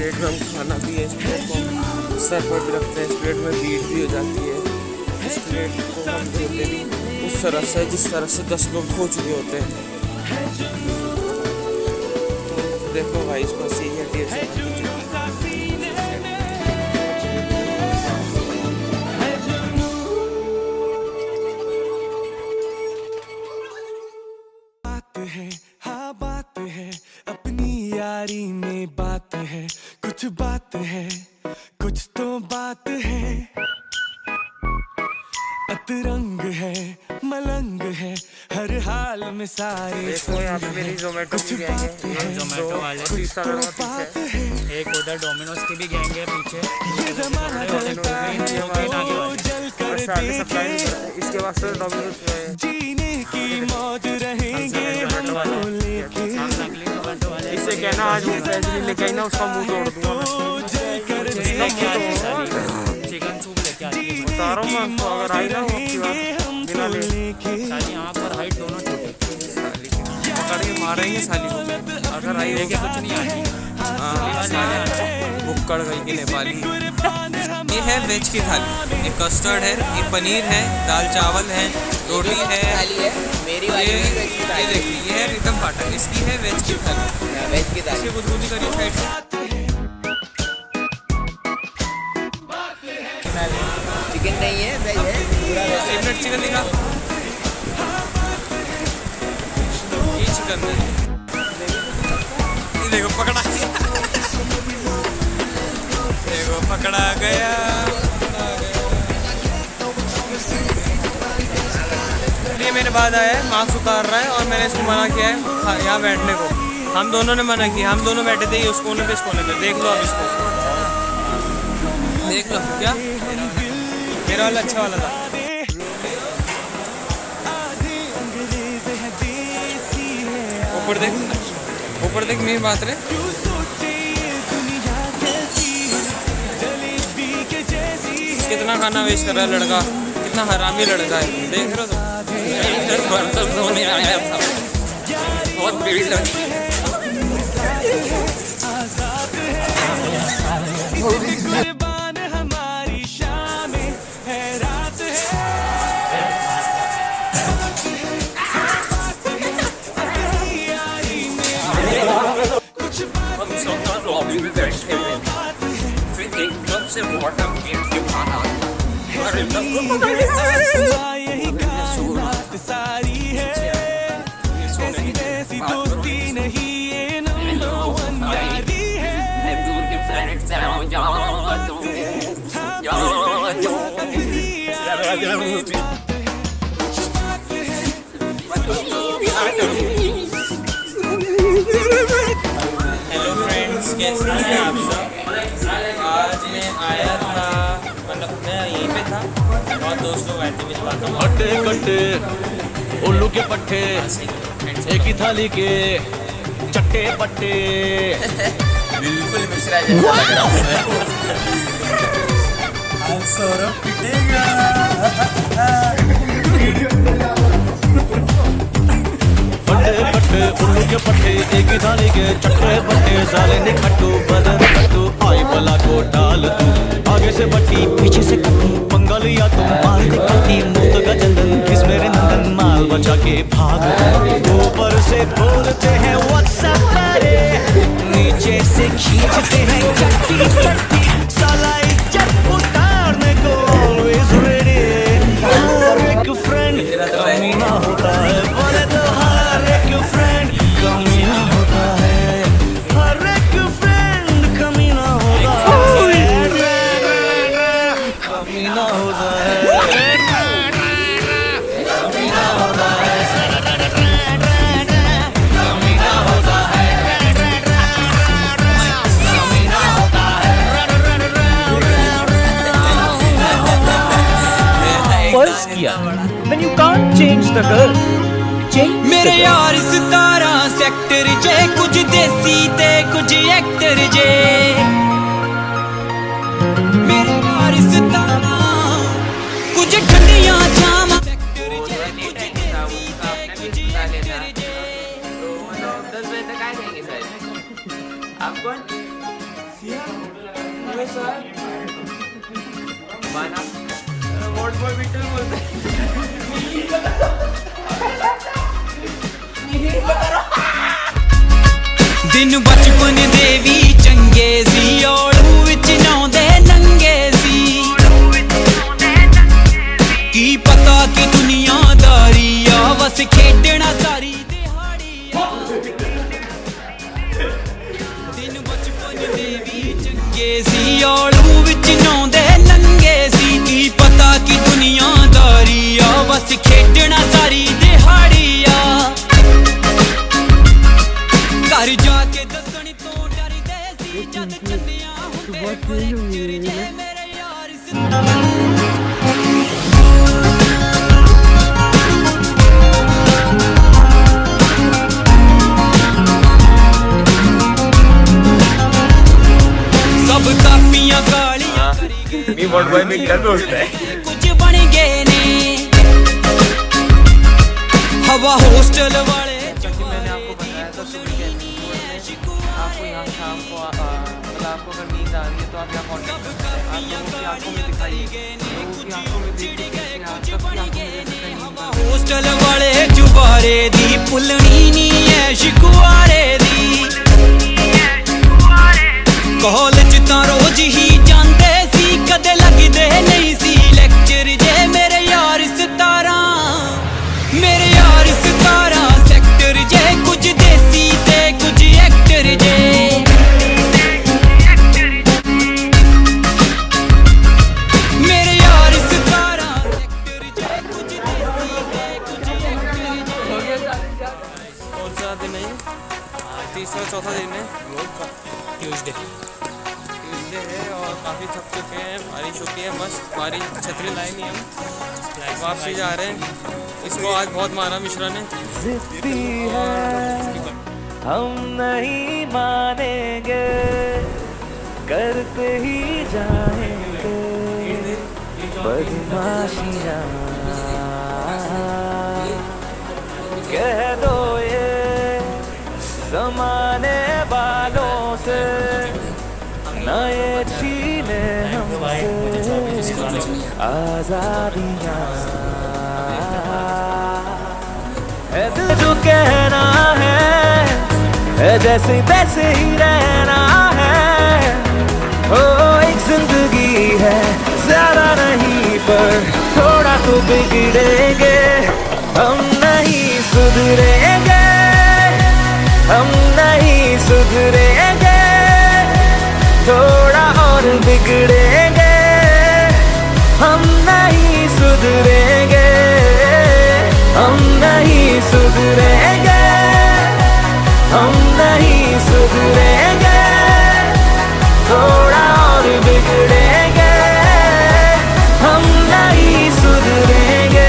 Plate में हम खाना भी है, इस प्लेट को हम सर पर भी रखते हैं, इस प्लेट में बीट भी हो जाती है। इस प्लेट को हम धोते भी उस तरह से जिस तरह से 10 लोग हो चुके होते हैं। तो देखो भाई इसको सही है ढेर सारी यारी में बात है, कुछ बात है, कुछ तो बात है। अतरंग है, मलंग है, हर हाल में सारे देखो यहाँ पे मेरी जोमेटो की गैंग है, जोमेटो वाले तीसरा लड़का पीछे है। एक उधर डोमिनोज की भी गैंग है पीछे। ये जमाना चलता है, जल कर देखे, इसके बाद से डोमिनोज में जीने की मौज रहेंगे हमको लेके। इससे कहना आज वो पैसे नहीं लेके आई ना, उसका मुंह तोड़ दूंगा। चिकन सूप लेके आती है। बता रहा हूँ मैं उसको, अगर आई ना वो आपकी बात बिना ले साली आँख और हाइट दोनों छोटे, पकड़ के मारेंगे साली को अगर आई लेके कुछ नहीं आती। बुक्कड़ गई के नेपाली। ये है वेज की थाली, ये कस्टर्ड है, ये पनीर है, दाल चावल है, रोटी है। मेरी ये देखिए ये है रिदम पाटा, इसकी है वेज की थाली। वेज की दाल इसकी बुदबुदी करिए साइड से। चिकन नहीं है, वेज है पूरा। एक मिनट चिकन दिखा, ये चिकन है। ये देखो पकड़ा गया, देखो पकड़ा गया। ये मेरे बाद आया है, मास्क उतार रहा है और मैंने इसको मना किया है यहाँ बैठने को। हम दोनों ने मना किया, हम दोनों बैठे थे ये उस कोने पे इस कोने पे। देख लो अब इसको, देख लो क्या मेरा वाला अच्छा वाला था। ऊपर देख, ऊपर देख मेरी बात रे। कितना खाना वेस्ट कर रहा है लड़का, कितना हरामी लड़का है, देख रहे हो तुम। बहुत भीड़ लगी। हमारी शाम है, रात है। यही बात सारी है, ऐसी दोस्ती नहीं ये नंबर वन यारी है। हेलो फ्रेंड्स, कैसे हैं आप सब। आज मैं आया था, मतलब मैं यहीं पे था और दोस्त लोग आए थे मेरी बात। हट्टे कट्टे उल्लू के पट्टे, एक ही थाली के चट्टे पट्टे। बिल्कुल मिश्रा जैसा लग रहा हूँ मैं। सौरभ पिटेगा। पट्टे पट्टे उल्लू के पट्टे, एक ही थाली के चट्टे पट्टे। साले निखट्टू बदन कट्टू, आई बला को डाल तू। आगे से बट्टी पीछे से कट्टू, पंगा लिया तुम मार के कट्टी। मुफ्त का चंदन किस मेरे नंदन, माल बचा के भाग। ऊपर से बोलते हैं व्हाट्सएप मेरे, नीचे से खींचते हैं चट्टी चट्टी। साला इज्जत उतारने को ऑलवेज रेडी। हर एक फ्रेंड कमीना होता है, बोले तो हर एक फ्रेंड कमीना होता है। हर एक फ्रेंड कमीना होता है, कमीना होता है, कमीना होता है, कमीना होता है, कमीना होता है। First किया when you can't change the girl, change मेरे यार सितारा सेक्टर जे, कुछ देसी ते कुछ एक्टर जे। मेरे यार सितारा कुछ ठंडियां जामा सेक्टर जे, कुछ देसी ते कुछ एक्टर जे। 10 बजे तक आ जाएंगे सर। आप कौन? हेलो सर माना वोट फॉर बिट्टू बोलते दिन बचपन दे भी चंगे सी औलू विच नौंदे नंगे सी की पता की दुनियादारी आ बस खेडना सारी दिहाड़ी आ दिन बचपन दे भी चंगे सी औलू विच नौंदे नंगे सी की पता की दुनियादारी आ बस खेडना सारी दिहाड़ी आ घर जाके दसनी तो डरदे सी जद चंदियां हुंदे कोले चिर जे मेरे यार सब कापियां गालियां करी गए मी वोट फॉर बिट्टू बोलते हैं कुछ बन गए ने हवा हॉस्टल वाले क्योंकि मैंने आपको बताया था सुबह के आपको यहाँ शाम को मतलब आपको अगर नींद आ रही है तो आप यहाँ कॉन्टेक्ट कर सकते हैं। आप लोगों की आंखों में दिखाइए, लोगों की आंखों में देखिए, हॉस्टल वाले जुबारे दी पुलनी नी है शिकुआरे दी कॉलेज तां रोज ही जांदे सी कदे लगदे नहीं सी लेक्चर जे मेरे यार 17 सेक्टर जे कुछ देसी ते कुछ एक्टर जे मेरे यार 17 सेक्टर जे कुछ देसी ते कुछ एक्टर जे कौन सा दिन है? तीसरा चौथा दिन है ट्यूसडे है और काफ़ी थक चुके हैं। बारिश होती है मस्त, बारिश छतरी लाई नहीं हम वापसी जा रहे हैं। इसको आज बहुत मारा मिश्रा ने। जिद्दी है हम नहीं मानेंगे करते ही जाएंगे बदमाशियाँ कह दो ये जमाने वालों से ना ये छीने हमसे आजादियाँ है दिल जो कहना है जैसे तैसे ही रहना है ओ एक जिंदगी है ज्यादा नहीं पर थोड़ा तो बिगड़ेंगे हम नहीं सुधरेंगे हम नहीं सुधरेंगे थोड़ा और बिगड़ेंगे हम नहीं सुधरेंगे हम नहीं सुधरेंगे हम नहीं सुधरेंगे थोड़ा और बिगड़ेंगे हम नहीं सुधरेंगे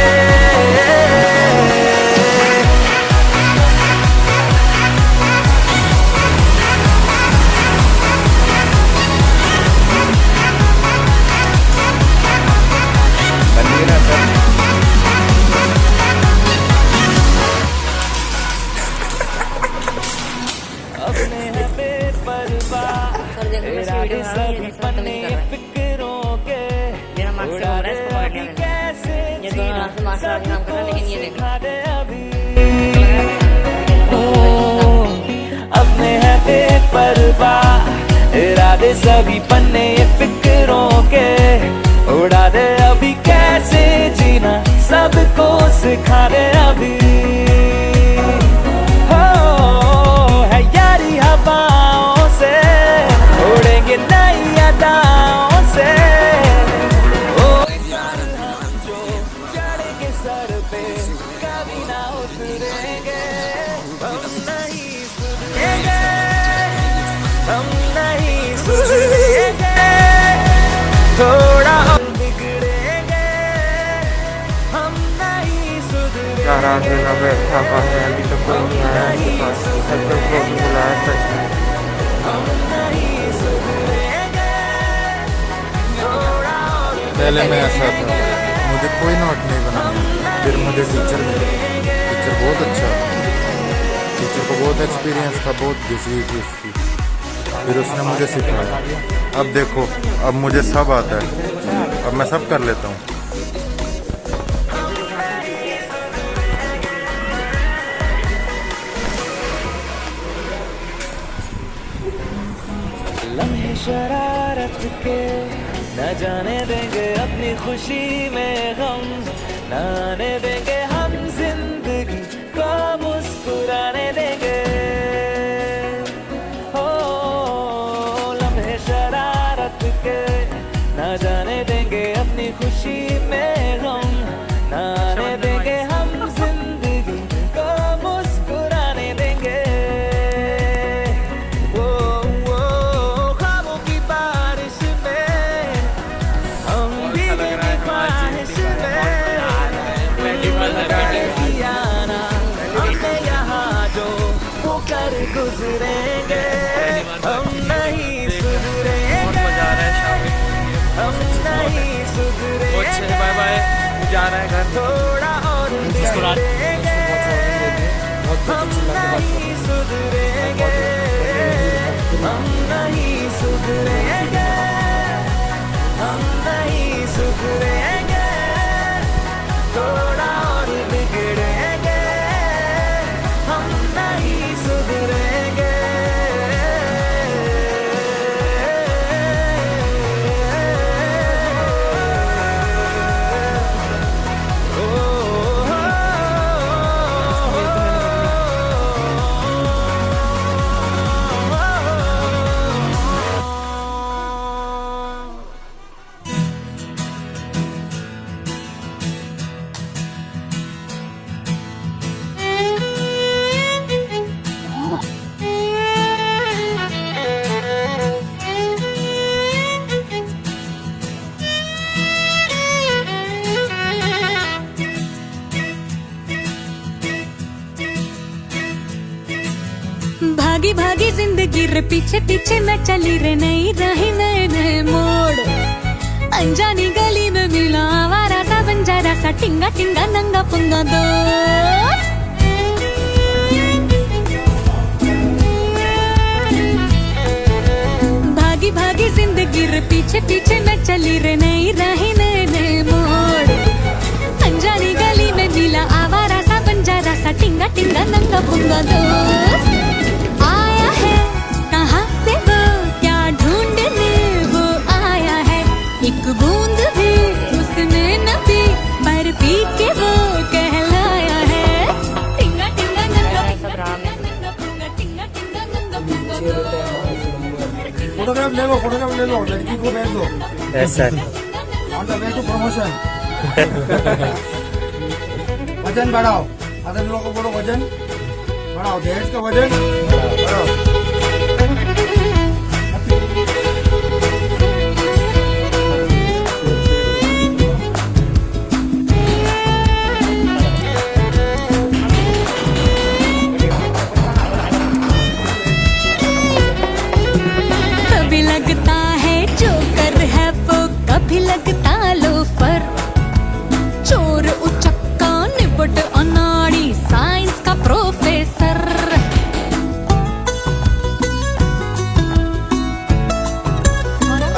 अपने सभी पन्ने फिक्रों के कैसे अपने है बेपरवाह इरादे सभी पन्ने फिक्रों के उड़ा दे अभी कैसे जीना सबको सिखा दे अभी है यारी हवाओं से उड़ेंगे नई अदाओं से ओ हम जो चढ़ेंगे सर पे कभी ना उतरेंगे हम नहीं सुधरेंगे हम नहीं सुधरेंगे थोड़ा और बिगड़ेंगे हम नहीं सुधरेंगे यार आज मैं बैठा हुआ है, अभी तक कोई नहीं आया मेरे पास। सब लोग को भी बुलाया था। पहले मैं ऐसा था, मुझे कोई नोट नहीं बनाया, फिर मुझे टीचर मिले। टीचर बहुत अच्छा, टीचर को बहुत एक्सपीरियंस था, बहुत बिजी थी उसकी। फिर उसने मुझे सिखाया। अब देखो, अब मुझे सब आता है, अब मैं सब कर लेता हूँ। लम्हे शरारत के न जाने देंगे अपनी खुशी में गम, न आने देंगे हम जिंदगी को मुस्कुराने देंगे। हो लम्हे शरारत के न जाने देंगे अपनी खुशी में गम, न आने देंगे हम जिंदगी को मुस्कुराने देंगे। गुजरेंगे हम नहीं सुधरेंगे, हम नहीं सुधरेंगे। बाय बाय, जा रहा है घर। थोड़ा और बिगड़ेंगे, हम नहीं सुधरेंगे, हम नहीं सुधरेंगे, हम नहीं सुधरेंगे। थोड़ा और बिगड़ेंगे, हम नहीं सुधरेंगे। भागी भागी जिंदगी रे पीछे पीछे मैं चली रे, नई राही नए नए मोड़। अनजानी गली में मिला आवारा सा बंजारा सा, टिंगा टिंगा नंगा पुंगा दोस्त। भागी भागी जिंदगी रे पीछे पीछे मैं चली रे, नई राही नए नए मोड़। अनजानी गली में मिला आवारा सा बंजारा सा, टिंगा टिंगा नंगा पुंगा दोस्त। आया है कहाँ से वो, क्या ढूंढने वो आया है, एक बूंद भी उसने न पी, पर पी के वो कहलाया है। टिंगा टिंगा नंगा टिंगा पुंगा, टिंगा टिंगा नंगा पुंगा दोस्त। फोटोग्राफ ले लो, फोटोग्राफ ले लो, लड़की को भेज दो। Yes, sir. On the way to promotion. वजन बढ़ाओ, अदर लोगों को बोलो वजन बढ़ाओ, दहेज का वजन बढ़ाओ। कभी लगता है जोकर है वो, कभी लगता लोफर, चोर उचक्का निपट अनाड़ी, साइंस का प्रोफेसर।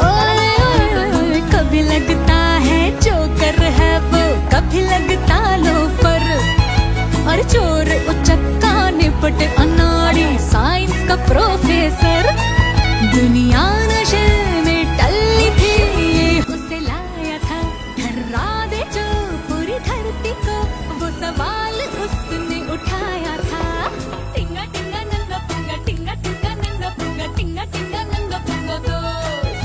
ओए ओए ओए, कभी लगता है जोकर है वो, कभी लगता लोफर, और चोर उचक्का निपट अनाड़ी, साइंस का प्रोफेसर। दुनिया नशे में टल्ली थी, ये उसे लाया था ठर्रा दे जो पूरी धरती को, वो सवाल उसने उठाया था। टिंगा टिंगा नंगा पुंगा, टिंगा टिंगा नंगा पुंगा, टिंगा टिंगा नंगा पुंगा दोस्त।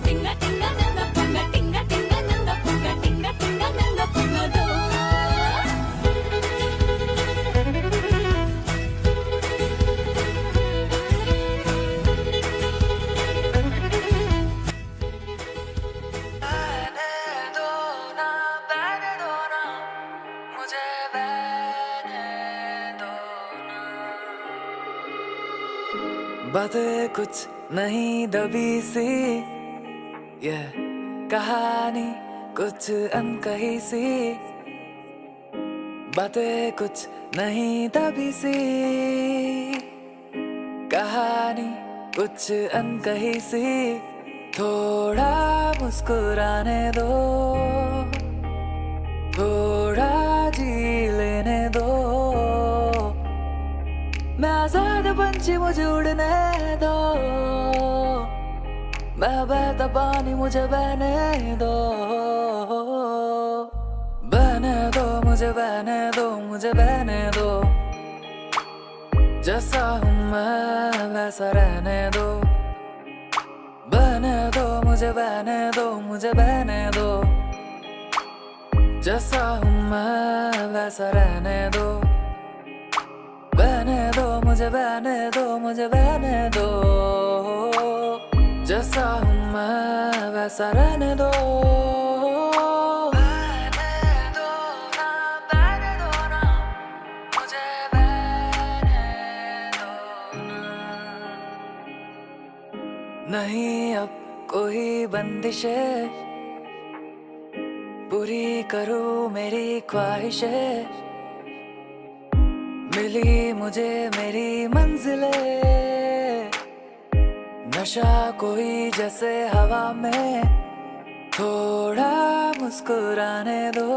टिंगा टिंगा नंगा पुंगा, टिंगा टिंगा नंगा पुंगा, टिंगा टिंगा नंगा पुंगा दोस्त। बातें कुछ नहीं दबी सी, ये कहानी कुछ अनकही सी। बातें कुछ नहीं दबी सी, कहानी कुछ अनकही सी थोड़ा मुस्कुराने दो, थोड़ा जी लेने दो। मैं आजाद पंछी मुझे उड़ने दो, मैं बहता पानी मुझे बहने दो। बहने दो मुझे, बहने दो मुझे, बहने दो। जैसा हूँ मैं वैसा रहने दो। बहने दो मुझे, बहने दो मुझे, बहने दो। जैसा हूँ मैं वैसा रहने दो। बहने दो मुझे, बहने दो मुझे, बहने दो। जैसा हूँ मैं वैसा रहने दो। नहीं अब कोई बंदिशें, पूरी करूँ मेरी ख्वाहिशें। मिली मुझे मेरी मंजिलें, नशा कोई जैसे हवा में। थोड़ा मुस्कुराने दो,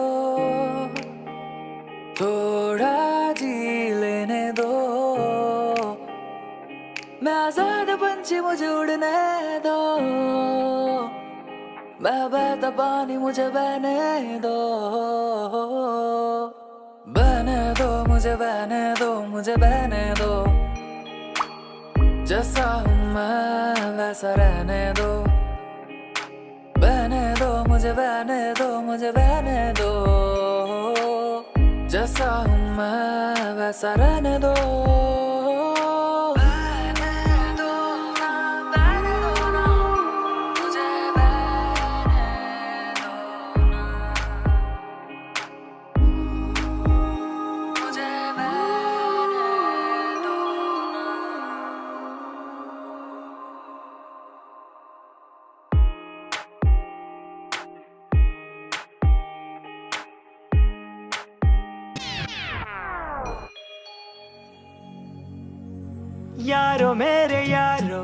थोड़ा जी लेने दो। मैं आजाद पंछी मुझे उड़ने दो, मैं बहता पानी मुझे बहने दो। बहने दो मुझे, बहने दो मुझे, बहने दो। जैसा हूँ मैं वैसा रहने दो। बहने दो मुझे, बहने दो मुझे, बहने दो। जैसा हूँ मैं वैसा रहने दो। यारो मेरे यारो,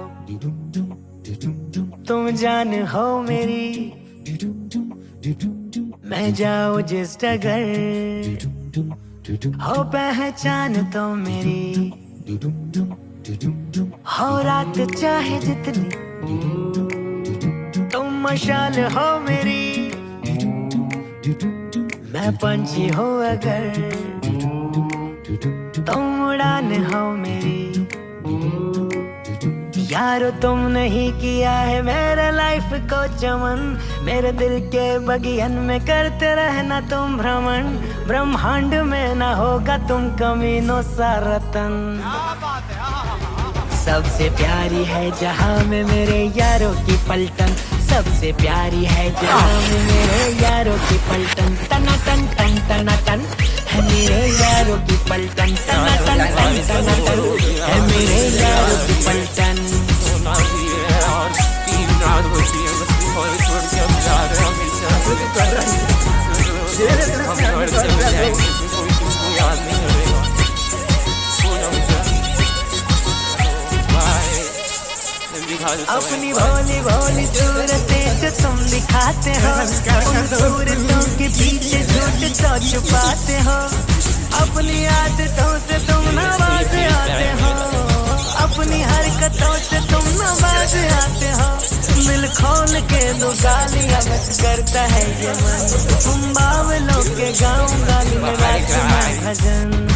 तुम जान हो मेरी। मैं जाऊँ जिस डगर, हो पहचान तो मेरी। हो रात चाहे जितनी, तुम मशाल हो मेरी। मैं पंछी हो अगर, तुम उड़ान हो मेरी। यारो तुम नहीं किया है मेरे लाइफ को चमन। मेरे दिल के बगियन में करते रहना तुम भ्रमण। ब्रह्मांड में ना होगा तुम कमीनों सा रतन। सबसे प्यारी है जहाँ में मेरे यारों की पलटन। सबसे प्यारी है जहाँ में मेरे यारों की पलटन। तना टन टन तना टन है मेरे यारों की पलटन। तना टन टन तना टन है मेरे यारों की पलटन। अपनी भोली भोली सूरतें जो तुम दिखाते हो, उन सूरतों के पीछे झूठ तो छुपाते हो। अपनी आदतों से तुम नवाज आते हो, अपनी हरकतों से तुम नवाज आते हो। दिल खोल के दो गालियां बस करता है ये मन। तुम बावलों के गाऊंगा दिन रात में भजन।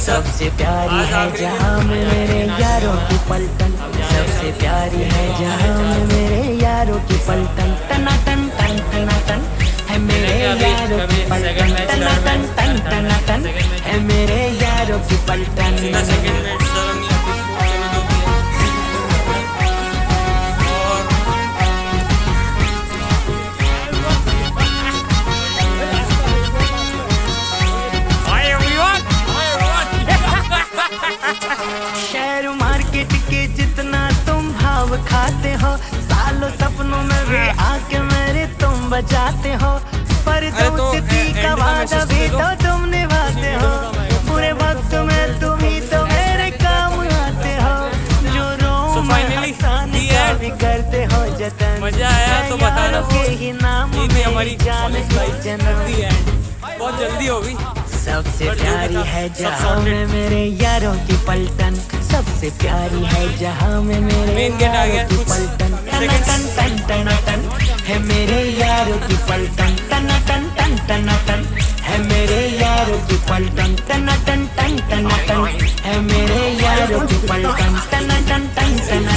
सबसे प्यारी है जहाँ में मेरे यारों की पलटन। सबसे प्यारी है जहाँ में मेरे यारों की पलटन। टना टन टन टना टन है मेरे यारों की पलटन। टना टन टन टना टन है मेरे यारों की पलटन। शेयर मार्केट के जितना तुम भाव खाते हो, सालों सपनों में भी आके मेरे तुम बचाते हो। पर दोस्ती का वादा भी तो तुम निभाते हो। बुरे वक्त में तुम ही तो मेरे काम आते हो। फाइनली भी करते हो जतन मजा आया तो बताना के ही नाम ये भी हमारी जान बहुत जल्दी होगी। सबसे प्यारी है जहाँ में मेरे यारों की पलटन, सबसे प्यारी है जहाँ में मेरे Main gate आ गया, यारों की पलटन, टन टन टन टन टन है मेरे यारों की पलटन, टन टन टन टन टन है मेरे यारों की पलटन, टन टन टन टन टन है मेरे यारों की पलटन, टन टन टन टन